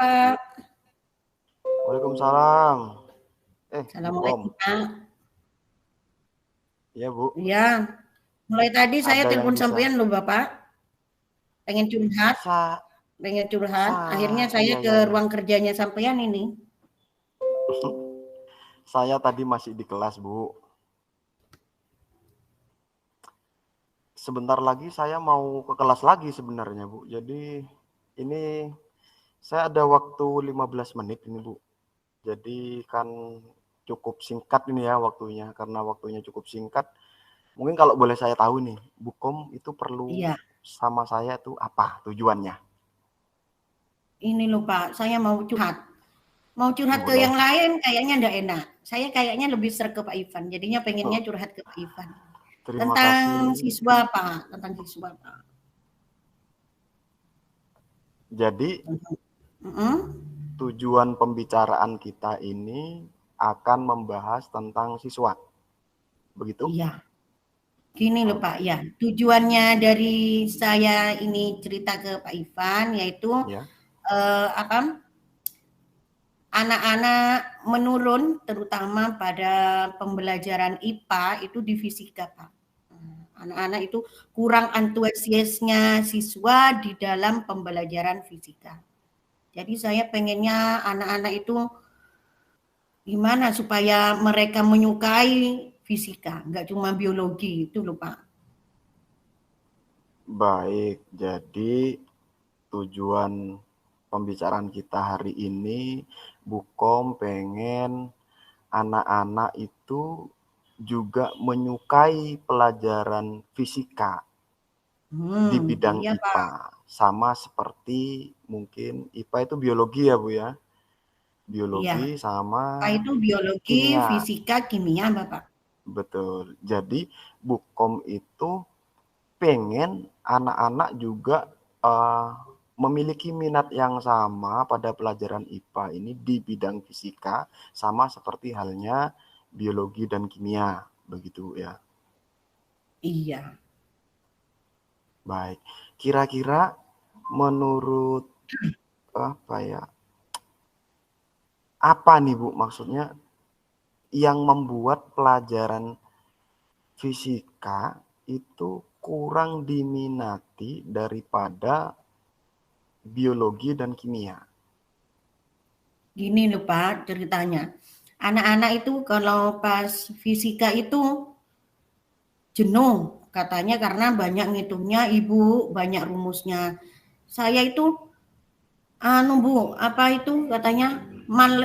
Pak. Waalaikumsalam. Bu Kom. Assalamualaikum, Pak. Iya, Bu. Iya, mulai tadi saya Ada yang telepon bisa sampean loh, Bapak. Pengen curhat, akhirnya saya ke ruang kerjanya sampean ini. Saya tadi masih di kelas, Bu. Sebentar lagi saya mau ke kelas lagi sebenarnya, Bu. Jadi ini saya ada waktu 15 menit ini, Bu. Jadi kan cukup singkat ini ya waktunya. Karena waktunya cukup singkat, mungkin kalau boleh saya tahu nih, Bu Kom itu perlu Iya, sama saya tuh apa tujuannya? ini loh Pak, saya mau curhat. Mau curhat ke Boleh. yang lain kayaknya enggak enak. Saya kayaknya lebih ser ke Pak Ivan, jadinya pengennya Oh, curhat ke Pak Ivan. terima Tentang kasih. siswa, Pak, tentang siswa, Pak. Jadi Mhm. tujuan pembicaraan kita ini akan membahas tentang siswa. Begitu? Iya. Gini loh Oh, Pak, baik. ya tujuannya dari saya ini cerita ke Pak Ivan yaitu Ya. apa? Anak-anak menurun terutama pada pembelajaran IPA itu di fisika, Pak. Anak-anak itu kurang antusiasnya siswa di dalam pembelajaran fisika. Jadi saya pengennya anak-anak itu gimana supaya mereka menyukai fisika, nggak cuma biologi itu loh Pak. Baik, jadi tujuan pembicaraan kita hari ini, Bu Kom pengen anak-anak itu juga menyukai pelajaran fisika di bidang Iya Pak. IPA. Sama seperti mungkin IPA itu biologi ya, Bu ya? Iya. Biologi sama IPA itu biologi, kimia. fisika, kimia, Bapak. Betul. Jadi Bu Kom itu pengen anak-anak juga memiliki minat yang sama pada pelajaran IPA ini di bidang fisika, sama seperti halnya biologi dan kimia, begitu ya. Iya. Baik. Kira-kira menurut apa ya? Apa nih Bu maksudnya yang membuat pelajaran fisika itu kurang diminati daripada biologi dan kimia? Gini loh Pak ceritanya. Anak-anak itu kalau pas fisika itu jenuh katanya karena banyak ngitungnya Ibu, banyak rumusnya. Saya itu Bu, apa itu katanya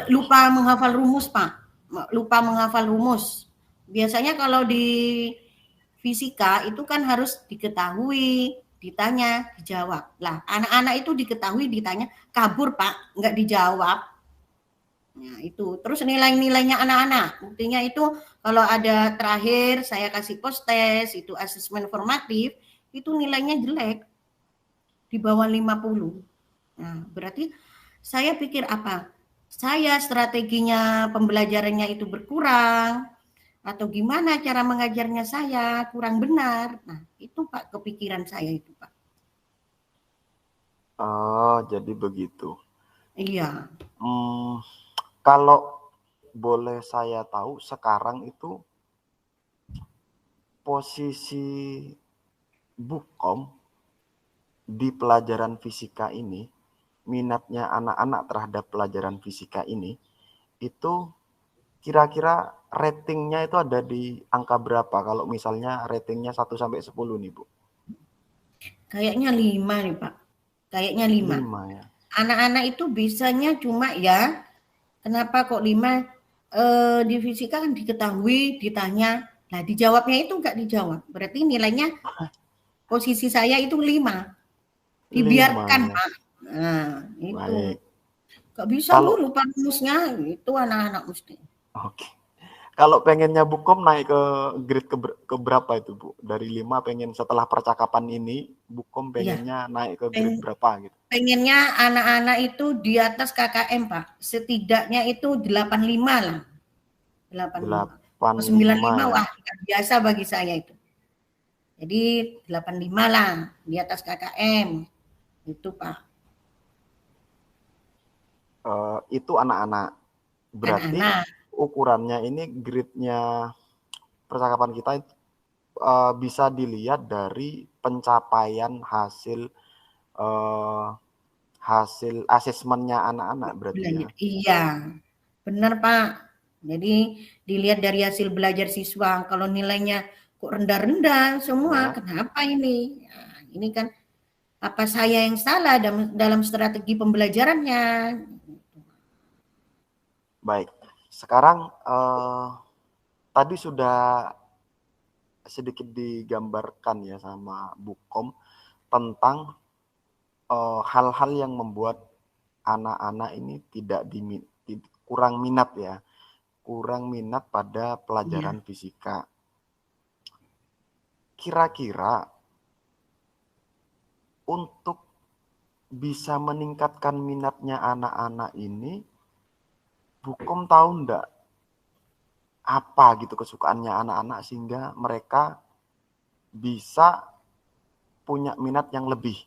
lupa menghafal rumus, Pak. Lupa menghafal rumus. Biasanya kalau di fisika itu kan harus diketahui, ditanya, dijawab. Lah, anak-anak itu diketahui, ditanya, kabur, Pak, nggak dijawab. Nah, itu. Terus nilai-nilainya anak-anak. Buktinya itu kalau ada terakhir saya kasih post test, itu asesmen formatif, itu nilainya jelek. Di bawah 50. Nah, berarti saya pikir apa? Saya strateginya pembelajarannya itu berkurang atau gimana cara mengajarnya saya kurang benar. Nah, itu Pak kepikiran saya itu, Pak. Oh, jadi begitu. Iya. Kalau boleh saya tahu sekarang itu posisi Bu Kom di pelajaran fisika ini, minatnya anak-anak terhadap pelajaran fisika ini, itu kira-kira ratingnya itu ada di angka berapa? Kalau misalnya ratingnya 1 sampai 10 nih, Bu. Kayaknya 5 nih, Pak. Kayaknya 5. 5 ya. Anak-anak itu bisanya cuma ya, kenapa kok 5? Di fisika kan diketahui, ditanya, nah dijawabnya itu enggak dijawab. Berarti nilainya posisi saya itu 5. 5 Dibiarkan, ya. Pak. Nah, itu. Baik. Gak bisa Bu Kalau lupa rumusnya, itu anak-anak mesti. oke. Kalau pengennya Bu Kom naik ke grade ke berapa itu, Bu? Dari 5 pengen setelah percakapan ini, Bu Kom Iya, pengennya naik ke peng grade berapa gitu? pengennya anak-anak itu di atas KKM, Pak. Setidaknya itu 85 lah. 85. Kalau 85 95 ya. wah luar biasa bagi saya itu. Jadi 85 lah di atas KKM. Itu, Pak. itu anak-anak. Berarti Anak-anak. ukurannya ini grade-nya percakapan kita bisa dilihat dari pencapaian hasil asesmennya anak-anak berarti ya. Iya, benar Pak. Jadi dilihat dari hasil belajar siswa. Kalau nilainya kok rendah-rendah semua, Ya. kenapa ini? Nah, ini kan apa saya yang salah dalam strategi pembelajarannya? Baik, sekarang tadi sudah sedikit digambarkan ya sama Bu Kom tentang hal-hal yang membuat anak-anak ini kurang minat ya, kurang minat pada pelajaran fisika. Kira-kira untuk bisa meningkatkan minatnya anak-anak ini, Bu Kom tahu enggak apa gitu kesukaannya anak-anak sehingga mereka bisa punya minat yang lebih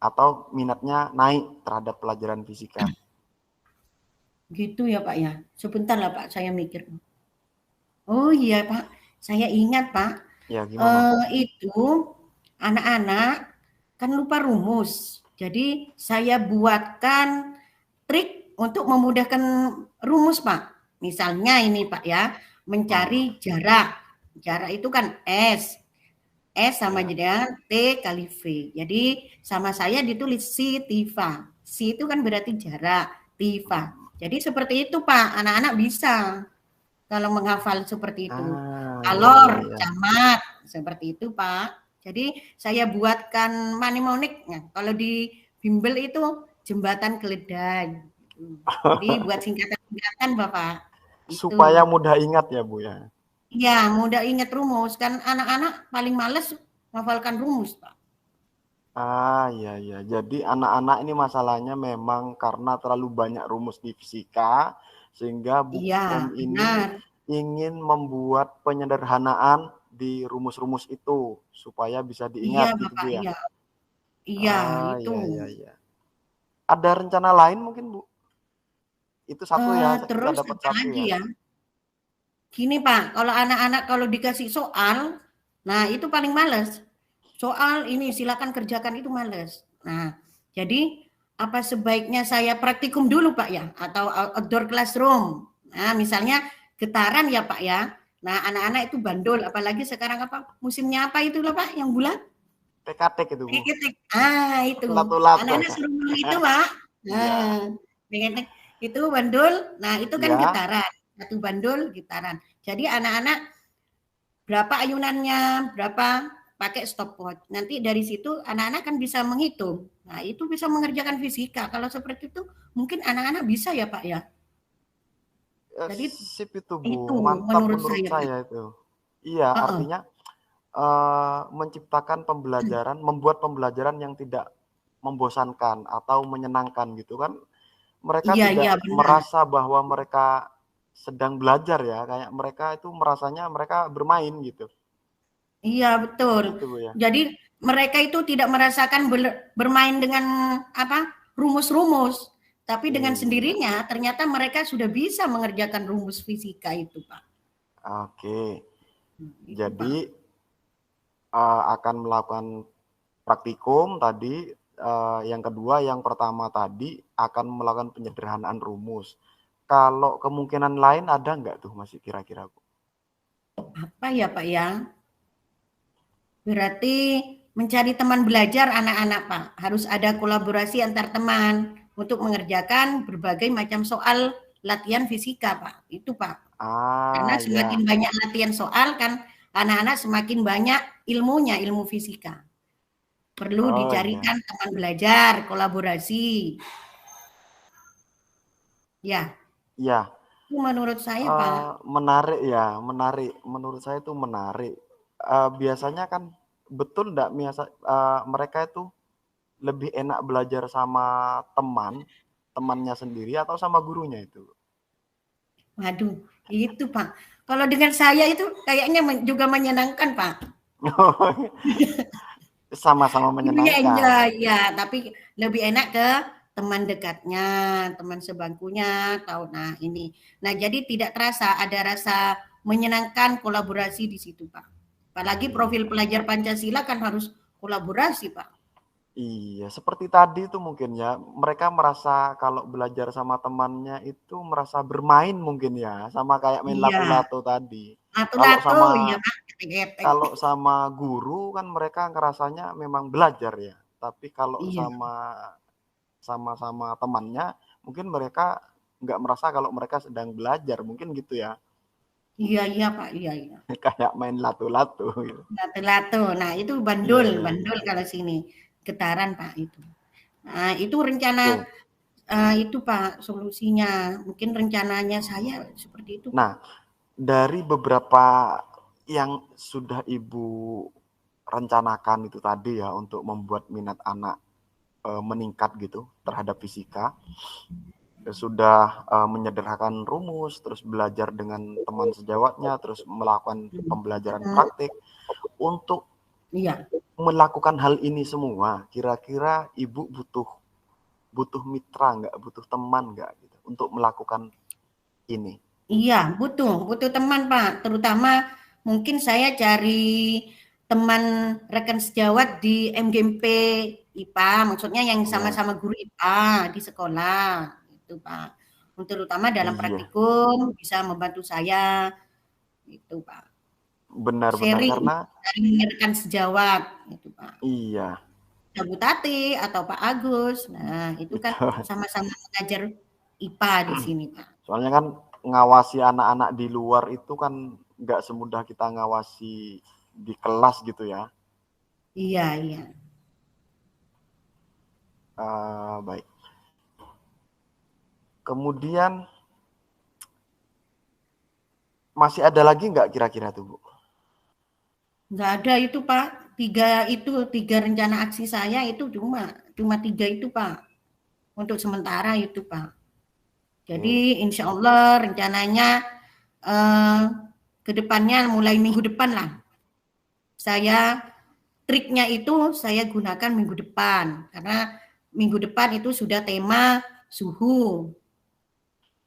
atau minatnya naik terhadap pelajaran fisika? Gitu ya Pak ya. Sebentar lah Pak, saya mikir. Oh iya Pak, saya ingat Pak. Ya gimana? Itu anak-anak kan lupa rumus. Jadi saya buatkan trik untuk memudahkan rumus Pak. Misalnya ini Pak ya, mencari jarak. Jarak itu kan S. S sama dengan T kali V. Jadi sama saya ditulis si Tiva. Si itu kan berarti jarak, Tiva. Jadi seperti itu Pak, anak-anak bisa kalau menghafal seperti itu. Alor, camat, seperti itu Pak. Jadi saya buatkan mnemonik. Nah, kalau di bimbel itu jembatan keledai. Jadi buat singkatan-singkatan Bapak. Supaya Itu. mudah ingat ya Bu ya. Iya, mudah ingat rumus. Kan anak-anak paling males menghafalkan rumus Pak. Iya. Jadi anak-anak ini masalahnya memang karena terlalu banyak rumus di fisika sehingga Bu Kom ini ingin membuat penyederhanaan di rumus-rumus itu supaya bisa diingat gitu Bu ya. Iya, itu. Iya. Ada rencana lain mungkin Bu? Itu satu ya, kita Terus dapat apa satu lagi ya. ya? Gini Pak, kalau anak-anak kalau dikasih soal, nah itu paling males. Soal ini silakan kerjakan itu males. Nah, jadi apa sebaiknya saya praktikum dulu Pak ya, atau outdoor classroom. Nah, misalnya getaran ya Pak ya. Nah, anak-anak itu bandul, apalagi sekarang apa musimnya apa itu loh Pak, yang bulat? Tek-tek itu Bu. Itu. Tulat-tulat. Anak-anak suruh itu Pak. Nah, itu bandul. Nah, itu kan getaran. Satu bandul getaran. Jadi anak-anak berapa ayunannya, berapa pakai stopwatch. Nanti dari situ anak-anak kan bisa menghitung. Nah, itu bisa mengerjakan fisika. Kalau seperti itu mungkin anak-anak bisa ya, Pak ya. Jadi sip itu Bu, mantap menurut saya itu. Iya, artinya menciptakan pembelajaran, membuat pembelajaran yang tidak membosankan atau menyenangkan gitu kan. Mereka tidak merasa bahwa mereka sedang belajar ya, kayak mereka itu merasanya mereka bermain gitu. Iya, betul. Gitu, Bu, ya. Jadi mereka itu tidak merasakan bermain dengan apa? Rumus-rumus, tapi dengan sendirinya ternyata mereka sudah bisa mengerjakan rumus fisika itu, Pak. Oke. Jadi akan melakukan praktikum tadi, yang kedua, yang pertama tadi akan melakukan penyederhanaan rumus. Kalau kemungkinan lain ada nggak tuh masih kira-kira Bu? Apa ya Pak ya? Berarti mencari teman belajar anak-anak Pak. Harus ada kolaborasi antar teman untuk mengerjakan berbagai macam soal latihan fisika Pak. Itu Pak. Karena semakin banyak latihan soal kan anak-anak semakin banyak ilmunya, ilmu fisika. Perlu dicarikan teman belajar, kolaborasi. Ya. Ya. Itu menurut saya Pak. Menarik ya, menarik. Menurut saya itu menarik. Biasanya kan betul enggak mereka itu lebih enak belajar sama temannya sendiri atau sama gurunya itu? Waduh, itu Pak. Kalau dengan saya itu kayaknya juga menyenangkan Pak. Sama-sama menyenangkan. Ya, tapi lebih enak ke teman dekatnya, teman sebangkunya, tahu. Nah ini, nah jadi tidak terasa ada rasa menyenangkan kolaborasi di situ Pak. Apalagi profil pelajar Pancasila kan harus kolaborasi Pak. Iya, seperti tadi itu mungkin ya, mereka merasa kalau belajar sama temannya itu merasa bermain mungkin ya, sama kayak main Iya, lato-lato tadi. Kalau lato-lato iya sama Pak, ketek-ketek. kalau sama guru kan mereka ngerasanya memang belajar ya, tapi kalau Iya, sama temannya mungkin mereka nggak merasa kalau mereka sedang belajar, mungkin gitu ya. iya, iya Pak, iya, iya. Kayak main lato-lato gitu. Lato-lato. Nah, itu Iya bandul, iya iya. bandul kalau sini. Getaran, Pak, itu. Nah, itu rencana Oke. itu Pak solusinya. Mungkin rencananya saya seperti itu, Pak. Nah, dari beberapa yang sudah Ibu rencanakan itu tadi ya untuk membuat minat anak meningkat gitu terhadap fisika, sudah menyederhanakan rumus, terus belajar dengan teman sejawatnya, terus melakukan pembelajaran Hmm, praktik. Untuk iya. melakukan hal ini semua, kira-kira Ibu butuh butuh mitra nggak, butuh teman nggak gitu untuk melakukan ini? Iya, butuh, butuh teman, Pak. Terutama mungkin saya cari teman rekan sejawat di MGMP IPA, maksudnya yang Iya, sama-sama guru IPA di sekolah, itu Pak. Terutama dalam iya, praktikum bisa membantu saya, itu Pak. benar-benar Sharing, karena sharing rekan sejawat, itu Pak. iya, Bu Tati atau Pak Agus, nah itu kan itu. sama-sama mengajar IPA di sini Pak. Soalnya kan ngawasi anak-anak di luar itu kan nggak semudah kita ngawasi di kelas gitu ya. Iya, iya. Baik. Kemudian masih ada lagi nggak kira-kira tuh, Bu? Nggak ada itu Pak. Tiga rencana aksi saya itu cuma tiga itu Pak. Untuk sementara itu Pak. Oke, Jadi insya Allah rencananya eh, ke depannya mulai minggu depan lah. Saya triknya itu saya gunakan minggu depan karena minggu depan itu sudah tema suhu.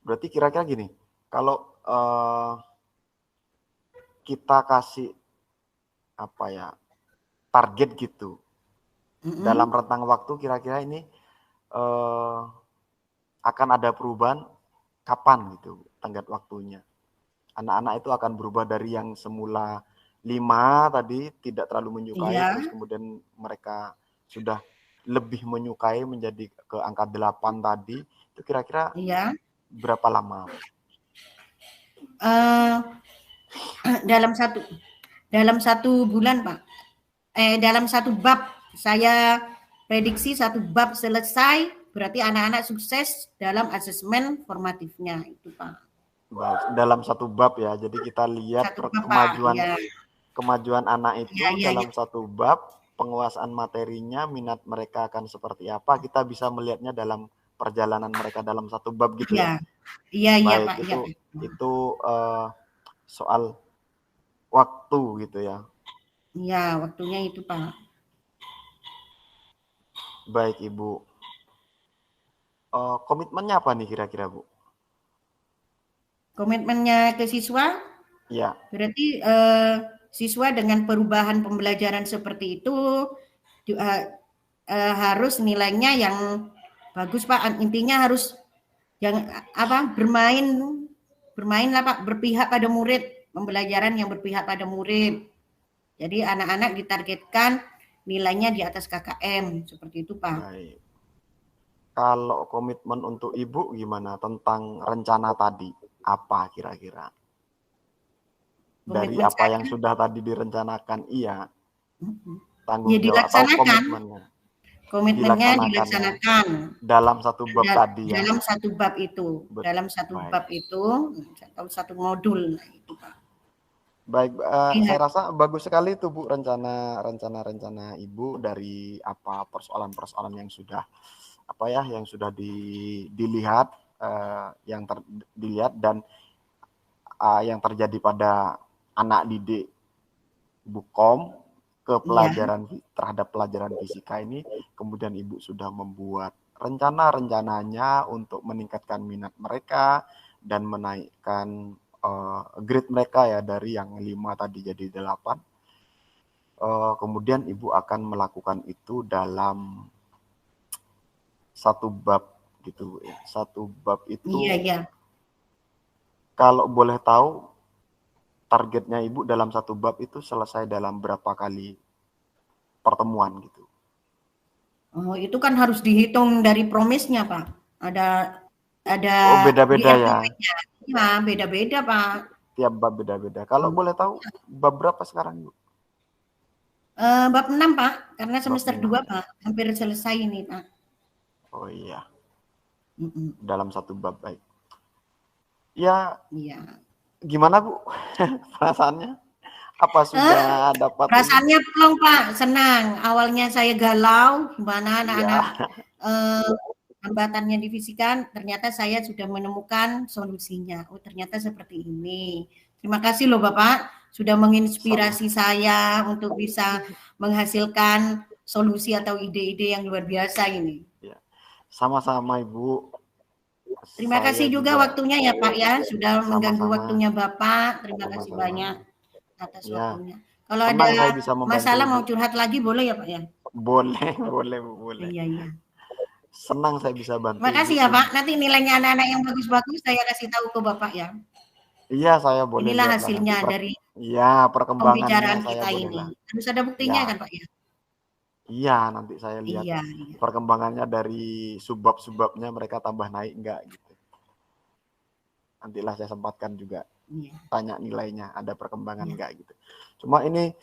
berarti kira-kira gini, kalau kita kasih apa ya target gitu dalam Mm-mm. rentang waktu kira-kira ini eh, akan ada perubahan kapan gitu tenggat waktunya. Anak-anak itu akan berubah dari yang semula 5 tadi tidak terlalu menyukai, Iya, terus kemudian mereka sudah lebih menyukai menjadi ke angka 8 tadi, itu kira-kira iya. berapa lama? Eh, dalam satu dalam satu bulan Pak. Dalam satu bab saya prediksi satu bab selesai berarti anak-anak sukses dalam asesmen formatifnya itu Pak. Baik, dalam satu bab ya. Jadi kita lihat Satu bab Pak. kemajuan Iya, kemajuan anak iya, itu iya, iya. dalam satu bab, penguasaan materinya, minat mereka akan seperti apa, kita bisa melihatnya dalam perjalanan mereka dalam satu bab gitu Iya, ya. iya, iya Baik, Pak. Iya, Pak. itu soal waktu gitu ya. Iya, waktunya itu Pak. Baik, Ibu. Komitmennya apa nih kira-kira, Bu? Komitmennya ke siswa Ya, berarti siswa dengan perubahan pembelajaran seperti itu eh, harus nilainya yang bagus Pak. Intinya harus yang apa bermain lah Pak, berpihak pada murid, pembelajaran yang berpihak pada murid. Jadi anak-anak ditargetkan nilainya di atas KKM seperti itu Pak. baik. Kalau komitmen untuk Ibu gimana tentang rencana tadi? Apa kira-kira? Dari Komitmen apa yang saya sudah tadi direncanakan, iya, ya tanggung jawab atau dilaksanakan, komitmennya komitmennya dilaksanakan ya dilaksanakan dalam satu bab tadi ya. dalam satu bab itu, dalam satu Baik. bab itu atau satu modul nah, itu Pak. Baik, Iya, saya rasa bagus sekali itu Bu rencana Ibu dari apa persoalan-persoalan yang sudah apa ya yang sudah dilihat dilihat dan yang terjadi pada anak didik Bukom ke iya, pelajaran terhadap pelajaran fisika ini, kemudian Ibu sudah membuat rencana-rencananya untuk meningkatkan minat mereka dan menaikkan grade mereka ya dari yang 5 tadi jadi 8. Kemudian Ibu akan melakukan itu dalam satu bab gitu ya. Satu bab itu Iya. kalau boleh tahu targetnya Ibu dalam satu bab itu selesai dalam berapa kali pertemuan gitu. Oh, itu kan harus dihitung dari promisnya, Pak. Ada Oh, beda-beda ya. FOP-nya. Ya, beda-beda, Pak. Tiap bab beda-beda. Kalau boleh tahu bab berapa sekarang, Bu? Bab 6, Pak, karena Bab semester 6. 2, Pak. Hampir selesai ini, Pak. Oh iya. Mm-mm. Dalam satu bab, baik. Ya, Iya. gimana Bu perasaannya? Apa sudah dapat ini? Perasaannya plong, Pak, senang. Awalnya saya galau, gimana anak-anak Ya, hambatannya di fisika, ternyata saya sudah menemukan solusinya. Oh, ternyata seperti ini. Terima kasih loh Bapak, sudah menginspirasi saya untuk bisa menghasilkan solusi atau ide-ide yang luar biasa ini. ya. Sama-sama Ibu. Terima Saya kasih juga waktunya ya Pak ya, sudah mengganggu Sama-sama. waktunya Bapak. Terima kasih Sama-sama. banyak atas Ya. waktunya. Kalau Senang ada saya bisa membantu masalah Ibu. mau curhat lagi boleh ya Pak ya? Boleh, boleh Bu, boleh. Iya. Senang saya bisa bantu Makasih Ibu. ya Pak, nanti nilainya anak-anak yang bagus-bagus saya kasih tahu ke Bapak ya. Iya, saya boleh Inilah lihat lah nanti. hasilnya dari Iya, perkembangannya pembicaraan saya kita boleh ini. lah. Harus ada buktinya Ya. kan Pak ya? Iya, nanti saya lihat Iya. perkembangannya dari subbab-subbabnya mereka tambah naik enggak gitu. Nantilah saya sempatkan juga tanya nilainya, ada perkembangan enggak gitu. Cuma ini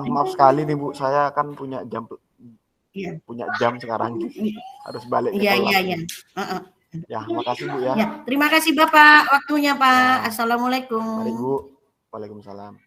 maaf sekali nih Bu, saya kan punya jam sekarang, harus balik ke kelas. Iya. Ya, makasih Bu ya. Ya, terima kasih Bapak waktunya Pak. Assalamualaikum. Mari Bu. Waalaikumsalam.